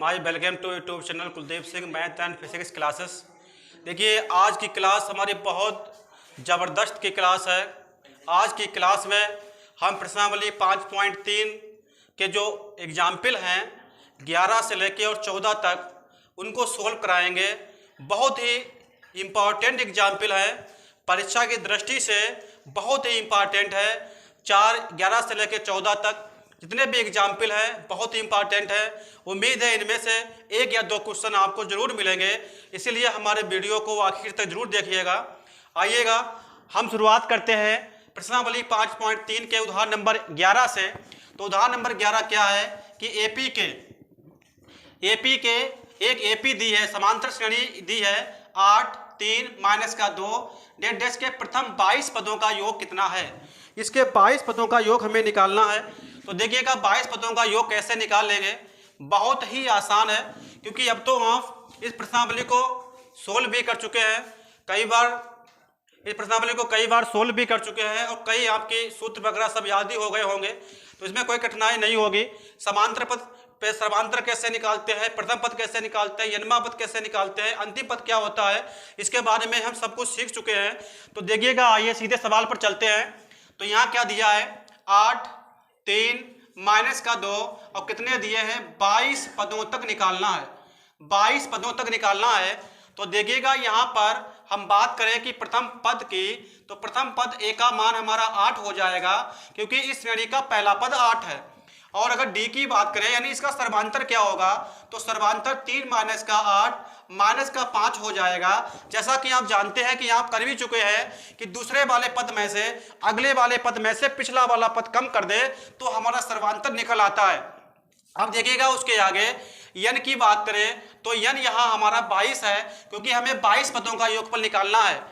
My welcome to YouTube channel Kuldeep Singh math and physics classes. देखिए, आज की क्लास हमारी बहुत ज़बरदस्त की क्लास है। आज की क्लास में हम प्रश्नावली 5.3 के जो एग्जाम्पल हैं 11 से लेके और 14 तक उनको सोल्व कराएंगे। बहुत ही इम्पॉर्टेंट एग्जाम्पल है, परीक्षा की दृष्टि से बहुत ही इम्पॉर्टेंट है। 11 से लेकर 14 तक जितने भी एग्जाम्पल हैं बहुत ही इम्पॉर्टेंट है। उम्मीद है इनमें से एक या दो क्वेश्चन आपको जरूर मिलेंगे, इसीलिए हमारे वीडियो को आखिर तक जरूर देखिएगा। आइएगा, हम शुरुआत करते हैं प्रश्नावली 5.3 के उदाहरण नंबर 11 से। तो उदाहरण नंबर 11 क्या है कि एपी के एक एपी दी है, समांतर श्रेणी दी है 8, 3, -2 डेट डेश के प्रथम 22 पदों का योग कितना है। इसके 22 पदों का योग हमें निकालना है। तो देखिएगा 22 पदों का योग कैसे निकाल लेंगे, बहुत ही आसान है, क्योंकि अब तो हम इस प्रश्नावली को सोल्व भी कर चुके हैं कई बार। इस प्रश्नावली को कई बार सोल्व भी कर चुके हैं और कई आपके सूत्र वगैरह सब याद ही हो गए होंगे, तो इसमें कोई कठिनाई नहीं होगी। समांतर पद पे समांतर कैसे निकालते हैं, प्रथम पद कैसे निकालते हैं, यन्मा पद कैसे निकालते हैं, अंतिम पद क्या होता है, इसके बारे में हम सब कुछ सीख चुके हैं। तो देखिएगा, आइए सीधे सवाल पर चलते हैं। तो यहाँ क्या दिया है, 8, 3, -2 और कितने दिए हैं, 22 पदों तक निकालना है। 22 पदों तक निकालना है। तो देखिएगा, यहाँ पर हम बात करें कि प्रथम पद की, तो प्रथम पद ए का मान हमारा 8 हो जाएगा, क्योंकि इस श्रेणी का पहला पद 8 है। और अगर डी की बात करें यानी इसका सर्वांतर क्या होगा, तो सर्वांतर 3 -8 -5 हो जाएगा। जैसा कि आप जानते हैं कि आप कर भी चुके हैं कि दूसरे वाले पद में से अगले वाले पद में से पिछला वाला पद कम कर दे तो हमारा सर्वांतर निकल आता है। अब देखिएगा उसके आगे यन की बात करें तो यन यहाँ हमारा 22 है, क्योंकि हमें 22 पदों का योगफल निकालना है।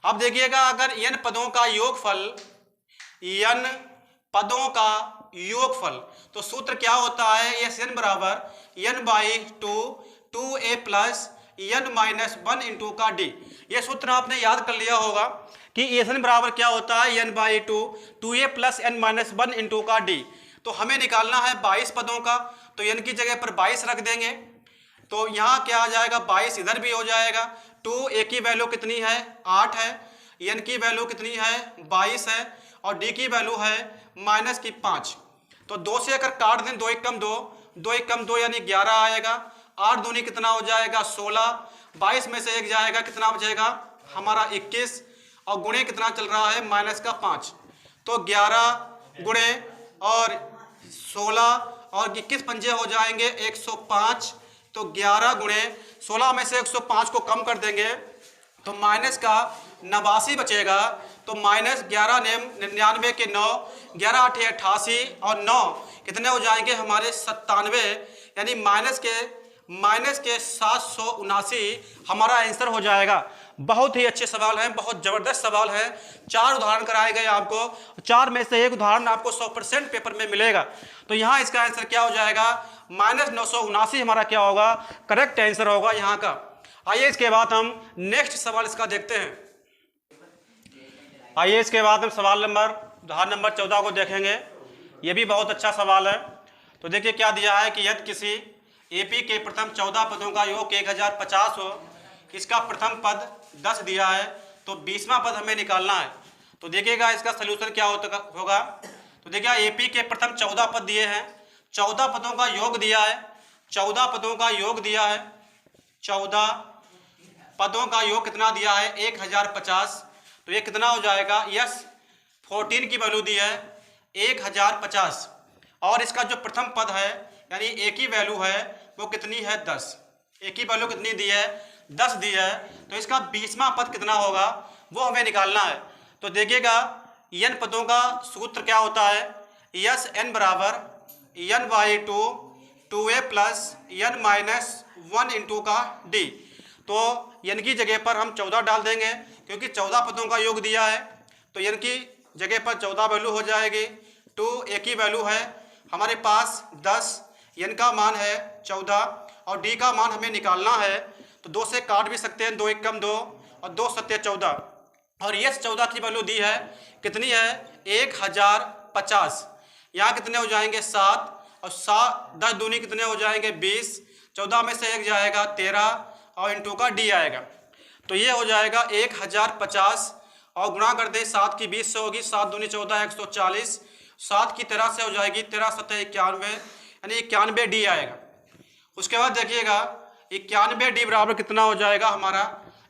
अब देखिएगा, अगर यन पदों का योगफल, यन पदों का योगफल, तो सूत्र क्या होता है, एस एन बराबर n/2 2a plus n-1 into का डी। ये सूत्र आपने याद कर लिया होगा कि एस एन बराबर क्या होता है, n/2 2a plus n-1 into का डी। तो हमें निकालना है 22 पदों का, तो n की जगह पर 22 रख देंगे। तो यहाँ क्या आ जाएगा, 22 इधर भी हो जाएगा। 2a की वैल्यू कितनी है, 8 है, n की वैल्यू कितनी है, 22 है, और d की वैल्यू है -5। तो 2 से अगर काट दें, 2 × 2 2 × 2 यानी 11 आएगा। 8 दूनी कितना हो जाएगा, 16। 22 में से 1 जाएगा, कितना बचेगा हमारा 21, और गुणे कितना चल रहा है, -5। तो 11 गुणे और 16 और 21 पंजे हो जाएंगे 105। तो 11 गुणे 16 में से 105 को कम कर देंगे तो माइनस का 89 बचेगा। तो -11 99 के 9, 11 8 88 और 9 कितने हो जाएंगे हमारे 97, यानी माइनस के 779 हमारा आंसर हो जाएगा। बहुत ही अच्छे सवाल हैं, बहुत ज़बरदस्त सवाल है। 4 उदाहरण कराए गए आपको, 4 में से एक उदाहरण आपको 100% पेपर में मिलेगा। तो यहाँ इसका आंसर क्या हो जाएगा, -979 हमारा क्या होगा, करेक्ट आंसर होगा यहाँ का। आइए इसके बाद हम नेक्स्ट सवाल इसका देखते हैं। आइए इसके बाद हम उदाहरण नंबर 14 को देखेंगे। ये भी बहुत अच्छा सवाल है। तो देखिए क्या दिया है कि यदि किसी एपी के प्रथम 14 पदों का योग 1050 हो, इसका प्रथम पद 10 दिया है, तो 20वां पद हमें निकालना है। तो देखिएगा इसका सलूशन क्या होगा। तो देखिए एपी के प्रथम 14 पद दिए हैं, 14 पदों का योग दिया है, 14 पदों का योग दिया है, 14 पदों का योग कितना दिया है, 1050। तो ये कितना हो जाएगा, यस 14 की वैल्यू दी है 1050, और इसका जो प्रथम पद है यानी ए की वैल्यू है वो कितनी है, 10। ए की वैल्यू कितनी दी है, 10 दी है। तो इसका 20वां पद कितना होगा वो हमें निकालना है। तो देखिएगा n पदों का सूत्र क्या होता है, यस n बराबर n/2 2a plus n-1 into का डी। तो n की जगह पर हम 14 डाल देंगे, क्योंकि 14 पदों का योग दिया है। तो n की जगह पर 14 वैल्यू हो जाएगी। 2a की वैल्यू है हमारे पास 10, n का मान है 14 और d का मान हमें निकालना है। तो 2 से काट भी सकते हैं, 2 × 2 और 2 × 7 14, और यस 14 की वैल्यू दी है कितनी है, 1050। यहाँ कितने हो जाएंगे, 7, और 7 10 दूनी कितने हो जाएंगे, 20, 14 में से 1 जाएगा 13 और इंटू का डी आएगा। तो ये हो जाएगा 1050 और गुणा कर दे 7 की 20 से होगी, 7 दूनी 14 140, 7 की 13 से हो जाएगी, 13 7 91 यानी 91 डी आएगा। उसके बाद देखिएगा 91 डी बराबर कितना हो जाएगा हमारा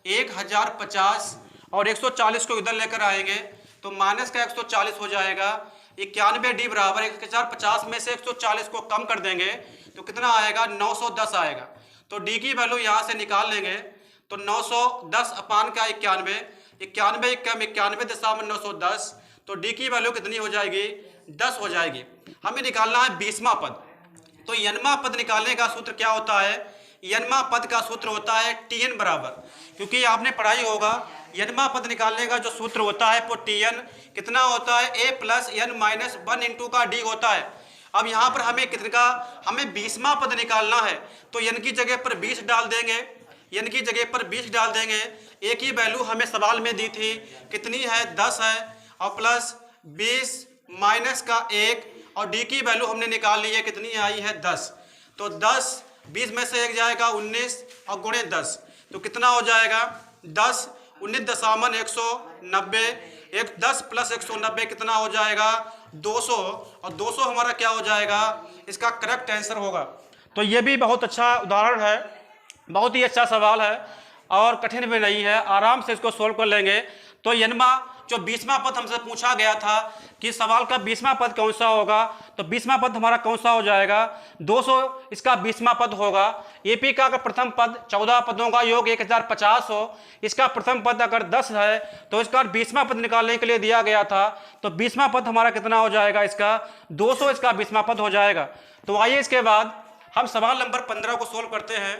1050 और 140 को इधर लेकर आएंगे तो माइनस का 140 हो जाएगा। 91 डी बराबर 1050 में से 140 को कम कर देंगे तो कितना आएगा 910 आएगा। तो डी की वैल्यू यहाँ से निकाल लेंगे तो 910 अपान का 91, 91 कम 91.910, तो डी की वैल्यू कितनी हो जाएगी 10 हो जाएगी। हमें निकालना है 20वां पद। तो यनमा पद निकालने का सूत्र क्या होता है, यनमा पद का सूत्र होता है टीएन बराबर, क्योंकि आपने पढ़ाई होगा यनमा पद निकालने का जो सूत्र होता है वो टीएन कितना होता है ए प्लस एन माइनस 1 इंटू का डी होता है। अब यहाँ पर हमें कितने का, हमें 20वां पद निकालना है तो एन की जगह पर 20 डाल देंगे, एन की जगह पर 20 डाल देंगे। ए की वैल्यू हमें सवाल में दी थी कितनी है 10 है और प्लस 20 माइनस का 1 और डी की वैल्यू हमने निकाल ली है कितनी आई है 10। तो 10 20 में से 1 जाएगा 19 और गुणे 10 तो कितना हो जाएगा 10 19.190, 10 प्लस 190 कितना हो जाएगा 200 और 200 हमारा क्या हो जाएगा इसका करेक्ट आंसर होगा। तो ये भी बहुत अच्छा उदाहरण है, बहुत ही अच्छा सवाल है और कठिन भी नहीं है, आराम से इसको सोल्व कर लेंगे। तो यनमा जो 20वां पद हमसे पूछा गया था कि सवाल का 20वां पद कौन सा होगा, तो 20वां पद हमारा कौन सा हो जाएगा 200 इसका 20वां पद होगा। एपी का अगर प्रथम पद 14 पदों का योग 1050 हो, इसका प्रथम पद अगर 10 है तो इसका 20वां पद निकालने के लिए दिया गया था, तो 20वां पद हमारा कितना हो जाएगा इसका 200 इसका 20वां पद हो जाएगा। तो आइए इसके बाद हम सवाल नंबर 15 को सोल्व करते हैं।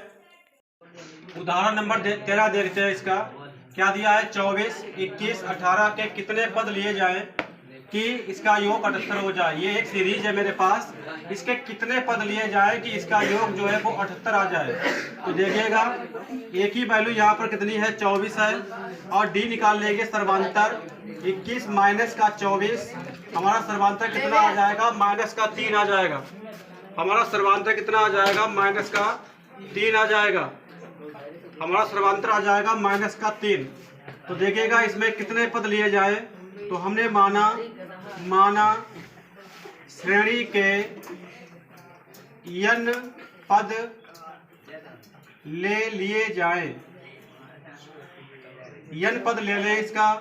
उदाहरण नंबर 13 देखते हैं। इसका क्या दिया है 24, 21, 18 के कितने पद लिए जाएं कि इसका योग 78 हो जाए। ये एक सीरीज है मेरे पास, इसके कितने पद लिए जाएं कि इसका योग जो है वो 78 आ जाए। तो देखिएगा ए की वैल्यू यहाँ पर कितनी है 24 है और डी निकाल लेंगे सर्वांतर 21 माइनस का 24, हमारा सर्वांतर कितना आ जाएगा माइनस का 3 आ जाएगा। हमारा सर्वांतर कितना आ जाएगा माइनस का 3 आ जाएगा, हमारा सर्वांतर आ जाएगा माइनस का 3। तो देखिएगा इसमें कितने पद लिए जाए, तो हमने माना श्रेणी के n पद ले लिए जाए, n पद ले लें इसका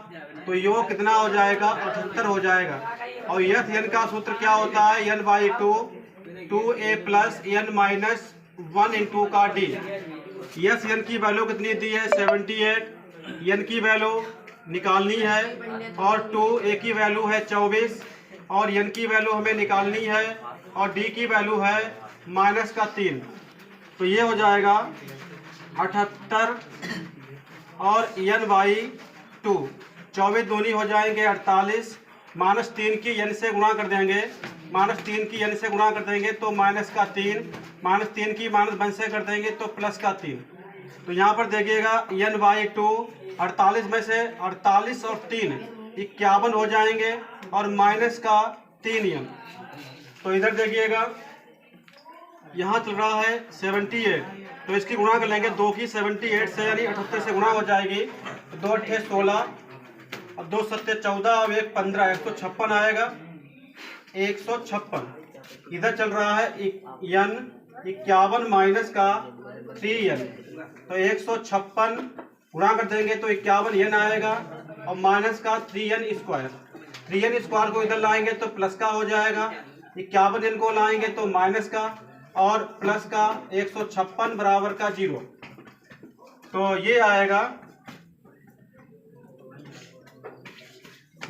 तो योग कितना हो जाएगा 78 हो जाएगा। और यथ n का सूत्र क्या होता है n/2 2a plus n minus 1 into का डी। यस n की वैल्यू कितनी दी है 78, n की वैल्यू निकालनी है और 2a की वैल्यू है 24 और n की वैल्यू हमें निकालनी है और d की वैल्यू है माइनस का 3। तो ये हो जाएगा 78 और n/2 24 दूनी हो जाएंगे 48, माइनस 3 की n से गुणा कर देंगे, माइनस 3 की n से गुणा कर देंगे तो माइनस का 3, माइनस 3 की माइनस 1 से कर देंगे तो प्लस का 3। तो यहाँ पर देखिएगा n/2 48 में से 48 और 3 51 हो जाएंगे और माइनस का 3n। तो इधर देखिएगा यहाँ चल रहा है 78, तो इसकी गुणा कर लेंगे 2 की 78 से यानी 78 से गुणा हो जाएगी, 2 8 16 और 2 7 14 और 1 15 156 आएगा 156। इधर चल रहा है n 51 माइनस का 3n, तो 156 गुणा कर देंगे तो 51 n आएगा और माइनस का 3n स्क्वायर, 3n स्क्वायर को इधर लाएंगे तो प्लस का हो जाएगा, 51n को लाएंगे तो माइनस का और प्लस का 156 बराबर का 0। तो ये आएगा।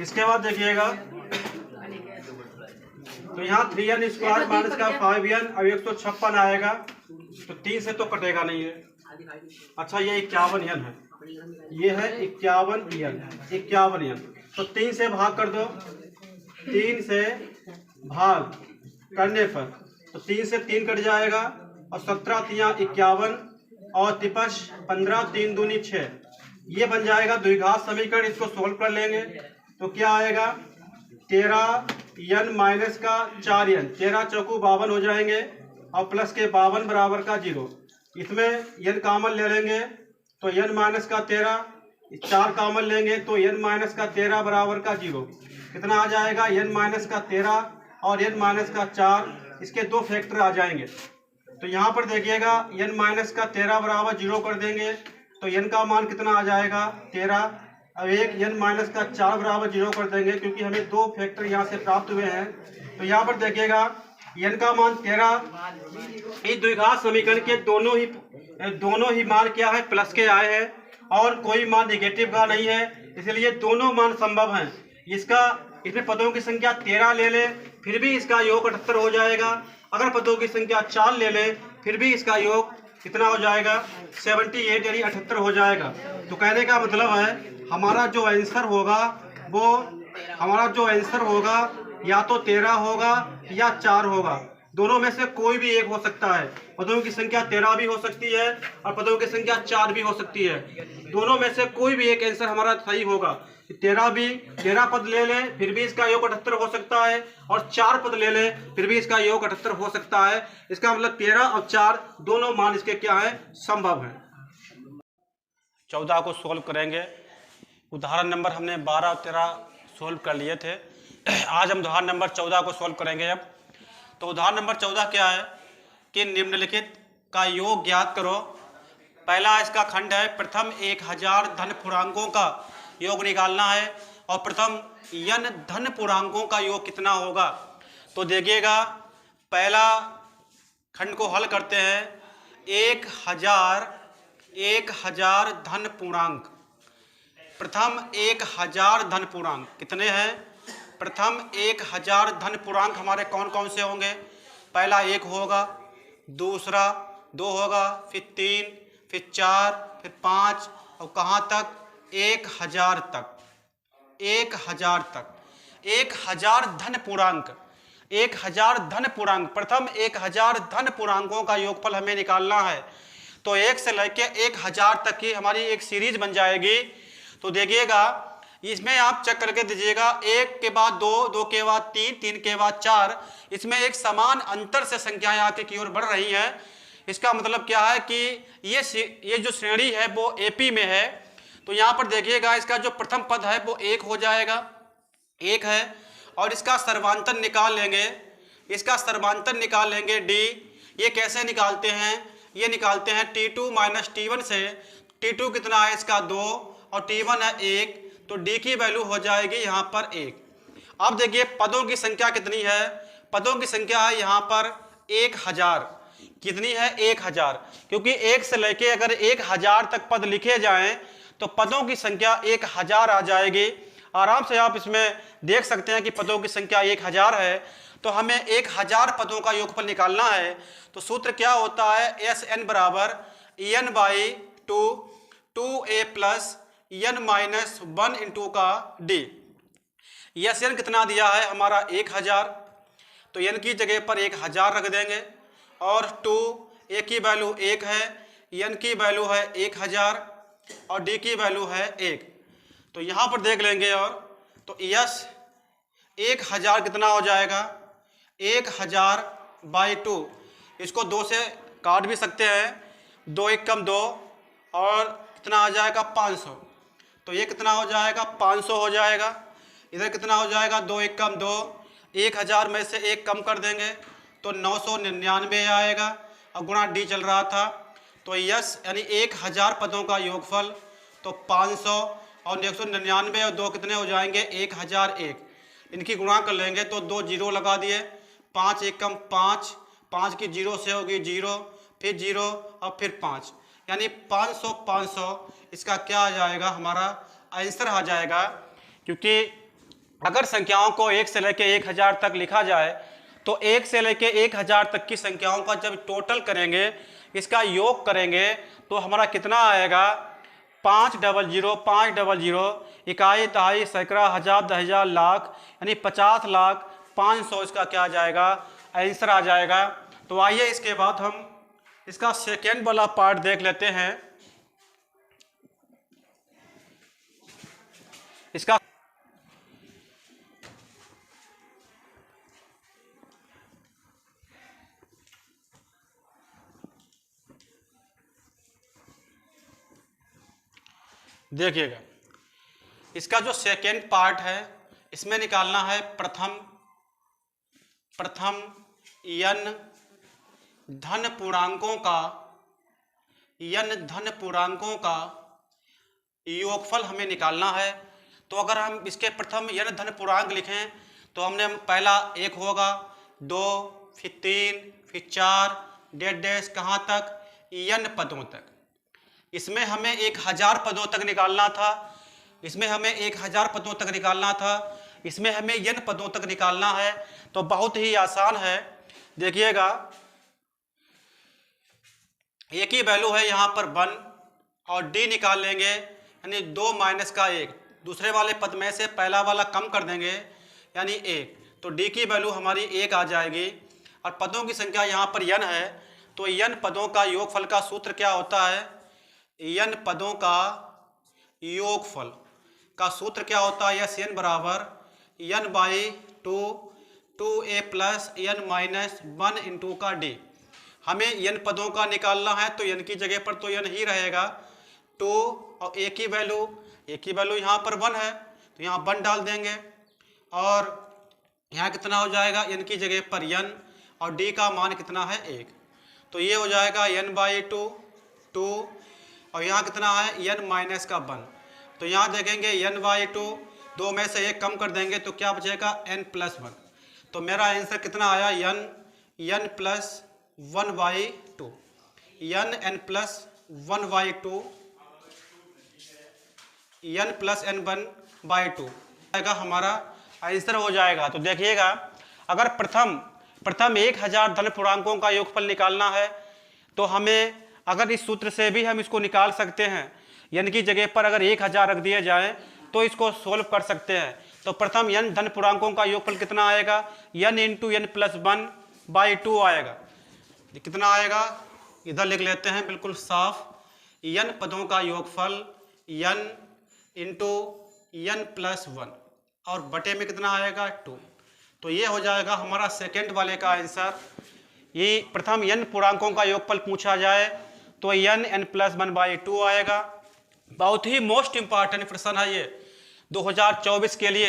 इसके बाद देखिएगा तो यहाँ 3n स्क्वायर माइनस का 5n और 156 आएगा, तो 3 से तो कटेगा नहीं है। अच्छा ये 51n है, ये है 51n, तो 3 से भाग कर दो, 3 से भाग करने पर तो 3 से 3 कट जाएगा और 17 3 51 और तिपस 15 3 दूनी 6, ये बन जाएगा द्विघात समीकरण। इसको सोल्व कर लेंगे तो क्या आएगा 13n माइनस का 4n, 13 चौकू 52 हो जाएंगे और प्लस के 52 बराबर का 0। इसमें n कॉमन ले लेंगे तो n माइनस का 13, 4 कॉमन लेंगे तो n माइनस का 13 बराबर का 0। कितना आ जाएगा? n माइनस का 13 और n माइनस का 4, इसके दो फैक्टर आ जाएंगे। तो यहाँ पर देखिएगा n माइनस का 13 बराबर 0 कर देंगे तो n का मान कितना आ जाएगा? 13। अब एक n माइनस का 4 बराबर 0 कर देंगे क्योंकि हमें दो फैक्टर यहाँ से प्राप्त हुए हैं। तो यहाँ पर देखिएगा n का मान 13। इस द्विघात समीकरण के दोनों ही मान क्या है? प्लस के आए हैं और कोई मान नेगेटिव का नहीं है, इसलिए दोनों मान संभव हैं। इसमें पदों की संख्या 13 ले ले फिर भी इसका योग 78 हो जाएगा। अगर पदों की संख्या 4 ले ले फिर भी इसका योग कितना हो जाएगा? 78 यानी 78 हो जाएगा। तो कहने का मतलब है हमारा जो आंसर होगा या तो 13 होगा या 4 होगा, दोनों में से कोई भी एक हो सकता है। पदों की संख्या 13 भी हो सकती है और पदों की संख्या 4 भी हो सकती है। दोनों में से कोई भी एक आंसर हमारा सही होगा। 13 पद ले ले फिर भी इसका योग 78 हो सकता है और 4 पद ले ले फिर भी इसका योग 78 हो सकता है। इसका मतलब 13 और 4 दोनों मान इसके क्या है? संभव है। 14 को सोल्व करेंगे। उदाहरण नंबर हमने 12 और 13 सोल्व कर लिए थे। आज हम उदाहरण नंबर 14 को सोल्व करेंगे। अब तो उदाहरण नंबर 14 क्या है कि निम्नलिखित का योग ज्ञात करो। पहला इसका खंड है प्रथम 1000 धन पूर्णांकों का योग निकालना है और प्रथम n धन पूर्णांकों का योग कितना होगा। तो देखिएगा पहला खंड को हल करते हैं। 1000 धन पूर्णांक, प्रथम 1000 धन पूर्णांक कितने हैं? प्रथम 1000 धन पूर्णांक हमारे कौन कौन से होंगे? पहला 1 होगा, दूसरा 2 होगा, फिर 3, फिर 4, फिर 5 और कहाँ तक? 1000 तक। 1000 तक 1000 धन पूर्णांक, 1000 धन पूर्णांक, प्रथम 1000 धन पूर्णांकों का योगफल हमें निकालना है। तो 1 से लेकर 1000 तक की हमारी एक सीरीज बन जाएगी। तो देखिएगा इसमें आप चेक करके दीजिएगा 1 के बाद 2, 2 के बाद 3, 3 के बाद 4, इसमें एक समान अंतर से संख्याएं आगे की ओर बढ़ रही हैं। इसका मतलब क्या है कि ये जो श्रेणी है वो एपी में है। तो यहाँ पर देखिएगा इसका जो प्रथम पद है वो 1 हो जाएगा, 1 है और इसका सर्वांतर निकाल लेंगे। इसका सर्वांतर निकाल लेंगे डी। ये कैसे निकालते हैं? ये निकालते हैं T2 माइनस T1 से। T2 कितना है? इसका 2 और T1 है 1, तो D की वैल्यू हो जाएगी यहाँ पर 1। अब देखिए पदों की संख्या कितनी है? पदों की संख्या है यहाँ पर 1000। कितनी है? 1000, क्योंकि 1 से लेके अगर 1000 तक पद लिखे जाएं तो पदों की संख्या 1000 आ जाएगी। आराम से आप इसमें देख सकते हैं कि पदों की संख्या 1000 है। तो हमें 1000 पदों का योगफल निकालना है। तो सूत्र क्या होता है? SN बराबर n/2 2a plus n minus 1 into का d। SN कितना दिया है? हमारा 1000, तो n की जगह पर 1000 रख देंगे और 2 a की वैल्यू 1 है, n की वैल्यू है 1000 और d की वैल्यू है 1। तो यहाँ पर देख लेंगे और तो यस 1000 कितना हो जाएगा? 1000/2, इसको 2 से काट भी सकते हैं, 2 1 कम 2 और कितना आ जाएगा? 500। तो ये कितना हो जाएगा? 500 हो जाएगा। इधर कितना हो जाएगा? 2 1 कम 2, 1000 में से 1 कम कर देंगे तो 999 आएगा और गुणा डी चल रहा था। तो यस यानी 1000 पदों का योगफल, तो 500 और 199 और 2 कितने हो जाएंगे? 1001। इनकी गुणा कर लेंगे तो 2 जीरो लगा दिए, 5 1 कम 5, 5 की 0 से होगी 0, फिर 0 और फिर 5, यानी 500 500 इसका क्या आ जाएगा? हमारा आंसर आ जाएगा। क्योंकि अगर संख्याओं को 1 से लेकर 1000 तक लिखा जाए तो 1 से लेकर 1000 तक की संख्याओं का जब टोटल करेंगे, इसका योग करेंगे तो हमारा कितना आएगा? 500 500, इकाई दहाई सैकड़ा हजार दहजार लाख, यानी 50 लाख 500 इसका क्या आ जाएगा? आंसर आ जाएगा। तो आइए इसके बाद हम इसका सेकेंड वाला पार्ट देख लेते हैं। इसका देखिएगा, इसका जो सेकेंड पार्ट है इसमें निकालना है प्रथम n धन पूर्णांकों का योगफल हमें निकालना है। तो अगर हम इसके प्रथम n धन पूर्णांक लिखें तो हमने पहला 1 होगा, 2, फिर 3, फिर 4, डैश कहाँ तक, n पदों तक। इसमें हमें 1000 पदों तक निकालना था, इसमें हमें n पदों तक निकालना है। तो बहुत ही आसान है, देखिएगा एक ही वैल्यू है यहाँ पर 1 और d निकाल लेंगे, यानी 2 माइनस का 1, दूसरे वाले पद में से पहला वाला कम कर देंगे यानी 1, तो d की वैल्यू हमारी 1 आ जाएगी। और पदों की संख्या यहाँ पर n है, तो n पदों का योगफल का सूत्र क्या होता है, n पदों का योगफल का सूत्र क्या होता है, यस n बराबर n/2 2a plus n minus 1 into का d। हमें n पदों का निकालना है तो n की जगह पर तो n ही रहेगा, 2 और a की वैल्यू यहाँ पर 1 है तो यहाँ 1 डाल देंगे, और यहाँ कितना हो जाएगा, n की जगह पर n और d का मान कितना है 1, तो ये हो जाएगा n/2 2 और यहाँ कितना है n माइनस का 1, तो यहाँ देखेंगे n/2 2 में से 1 कम कर देंगे तो क्या बचेगा n+1, तो मेरा आंसर कितना आया n plus 1/2 n plus 1/2 n plus n1/2 आएगा, हमारा आंसर हो जाएगा। तो देखिएगा अगर प्रथम 1000 धन पूर्णांकों का योगफल निकालना है तो हमें अगर इस सूत्र से भी हम इसको निकाल सकते हैं, n की जगह पर अगर 1000 रख दिए जाए तो इसको सोल्व कर सकते हैं। तो प्रथम n धन पूर्णांकों का योगफल कितना आएगा, n इंटू n प्लस 1/2 आएगा। कितना आएगा, इधर लिख लेते हैं बिल्कुल साफ, n पदों का योगफल n इंटू n प्लस 1 और बटे में कितना आएगा 2, तो ये हो जाएगा हमारा सेकेंड वाले का आंसर। ये प्रथम n पूर्णांकों का योगफल पूछा जाए तो n प्लस 1/2 आएगा। बहुत ही मोस्ट इंपॉर्टेंट प्रश्न है ये 2024 के लिए,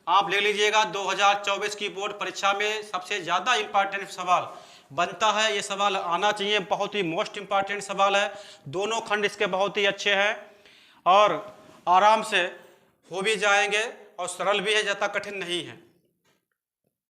आप ले लीजिएगा 2024 की बोर्ड परीक्षा में सबसे ज़्यादा इंपॉर्टेंट सवाल बनता है, ये सवाल आना चाहिए, बहुत ही मोस्ट इंपॉर्टेंट सवाल है। दोनों खंड इसके बहुत ही अच्छे हैं और आराम से हो भी जाएंगे और सरल भी है, ज़्यादा कठिन नहीं है।